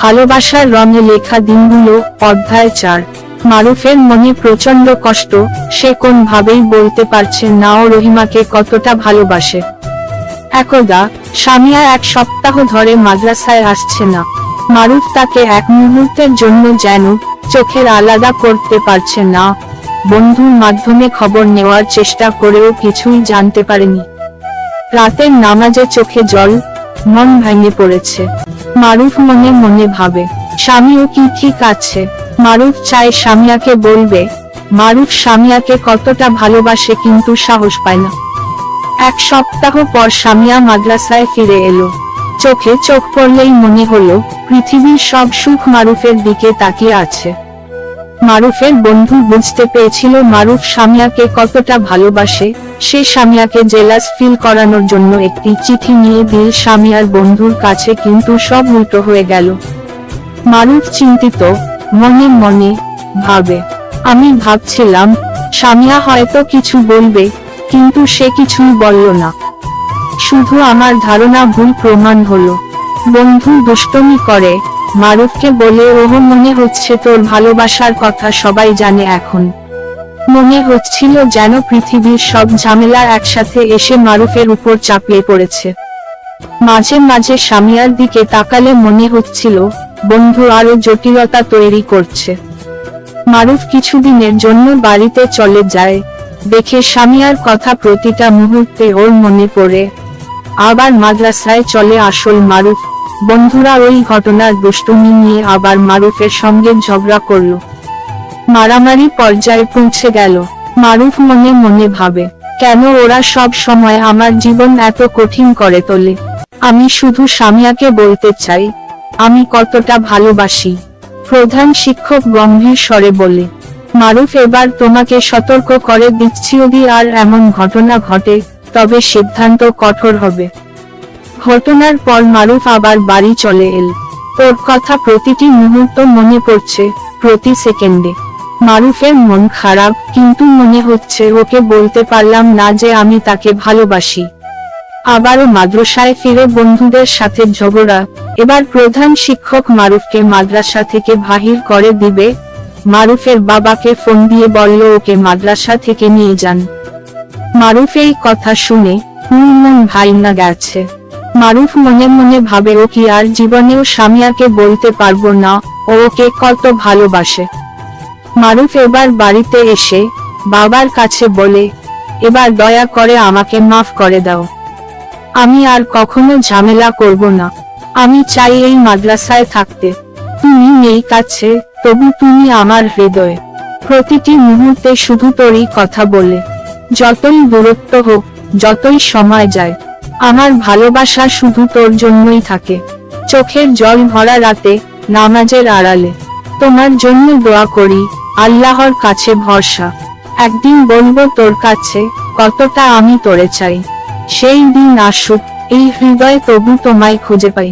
ভালোবাসার রঙে লেখা দিনগুলো, অধ্যায় 4। মারুফের মনে প্রচন্ড কষ্ট, সে কোনভাবেই বলতে পারছে না ও রহিমাকে কতটা ভালোবাসে। একদা সামিয়া 1 সপ্তাহ ধরে মাদ্রাসায় আসছে না। মারুফ তাকে এক মুহূর্তের জন্য যেন চোখের আলাদা করতে পারছে না। বন্ধুর মাধ্যমে খবর নেওয়ার চেষ্টা করেও কিছুই জানতে পারেনি। রাতের নামাজে চোখে জল, মন ভেঙে পড়েছে। মারুফ মনে মনে ভাবে, স্বামীও কি ঠিক আছে? মারুফ চায় সামিয়াকে বলবে। মারুফ সামিয়াকে কতটা ভালোবাসে কিন্তু সাহস পায় না। 1 সপ্তাহ পর সামিয়া মাদ্রাসায় ফিরে এলো। চোখে চোখ পড়লেই মনে হলো পৃথিবীর সব সুখ মারুফের দিকে তাকিয়ে আছে। মারুফের বন্ধু বুঝতে পেরেছিল মারুফ সামিয়াকে কতটা ভালোবাসে। সে সামিয়াকে জেলাস ফিল করানোর জন্য একটি চিঠি নিয়ে দিল সামিয়ার বন্ধুর কাছে, কিন্তু সব উল্টো হয়ে গেল। মারুফ চিন্তিত, মনে মনে ভাবে, আমি ভাবছিলাম সামিয়া হয়তো কিছু বলবে, কিন্তু সে কিছুই বলল না। শুধু আমার ধারণা ভুল প্রমাণ হলো। বন্ধু দুষ্টমি করে, মারুফকে বলে, ওহ মনে হচ্ছে তোর ভালোবাসার কথা সবাই জানে এখন। মনে হচ্ছিল যেন পৃথিবীর সব ঝামেলা একসাথে এসে মারুফের উপর চাপিয়ে পড়েছে। মাঝে মাঝে সামিয়ার দিকে তাকালে মনে হচ্ছিল বন্ধু আরো জটিলতা তৈরি করছে। মারুফ কিছুদিনের জন্য বাড়িতে চলে যায়। দেখে সামিয়ার কথা প্রতিটা মুহূর্তে ওর মনে পড়ে। আবার মাদ্রাসায় চলে আসল মারুফ। বন্ধুরা ওই ঘটনার দুষ্টুমি নিয়ে আবার মারুফের সঙ্গে ঝগড়া করলো। মারামারি পর্যায়ে পৌঁছে গেল। মারুফ মনে মনে ভাবে, কেন ওরা সব সময় আমার জীবন এত কঠিন করে তোলে? আমি শুধু সামিয়াকে বলতে চাই আমি কতটা ভালোবাসি। প্রধান শিক্ষক গম্ভীর স্বরে বলে, মারুফ এবার তোমাকে সতর্ক করে দিচ্ছি, যদি আর এমন ঘটনা ঘটে তবে সিদ্ধান্ত কঠোর হবে। ঘটনার পর মারুফ আবার বাড়ি চলে এল। ওর কথা প্রতিটি মুহূর্ত মনে পড়ছে, প্রতি সেকেন্ডে। মারুফের মন খারাপ, কিন্তু মনে হচ্ছে ওকে বলতে পারলাম না যে আমি তাকে ভালোবাসি। আবারও মাদ্রাসায় ফিরে বন্ধুদের সাথে ঝগড়া। এবার প্রধান শিক্ষক মারুফকে মাদ্রাসা থেকে বাহির করে দিবে। মারুফের বাবাকে ফোন দিয়ে বলল ওকে মাদ্রাসা থেকে নিয়ে যান। মারুফ এই কথা শুনে মন ভাঙা গেছে। মারুফ মনে মনে ভাবে, ও কি আর জীবনেও সামিয়াকে বলতে পারবো না ও ওকে কত ভালোবাসে। মারুফ এবার বাড়িতে এসে বাবার কাছে বলে, এবার দয়া করে আমাকে মাফ করে দাও। আমি আর কখনো ঝামেলা করব না। আমি চাই এই মাদ্রাসায় থাকতে। তুমি নেই কাছে, তবু তুমি আমার হৃদয়ে। প্রতিটি মুহূর্তে শুধু তোরই কথা বলে। যতই দূরত্ব হোক, যতই সময় যায়, আমার ভালোবাসা শুধু তোর জন্যই থাকে। চোখের জল ভরা রাতে, নামাজের আড়ালে তোমার জন্য দোয়া করি, আল্লাহর কাছে ভরসা। একদিন বলবো তোর কাছে কতটা আমি তোরে চাই। সেই দিন আসুক, এই হৃদয় তবু তোমায় খুঁজে পাই।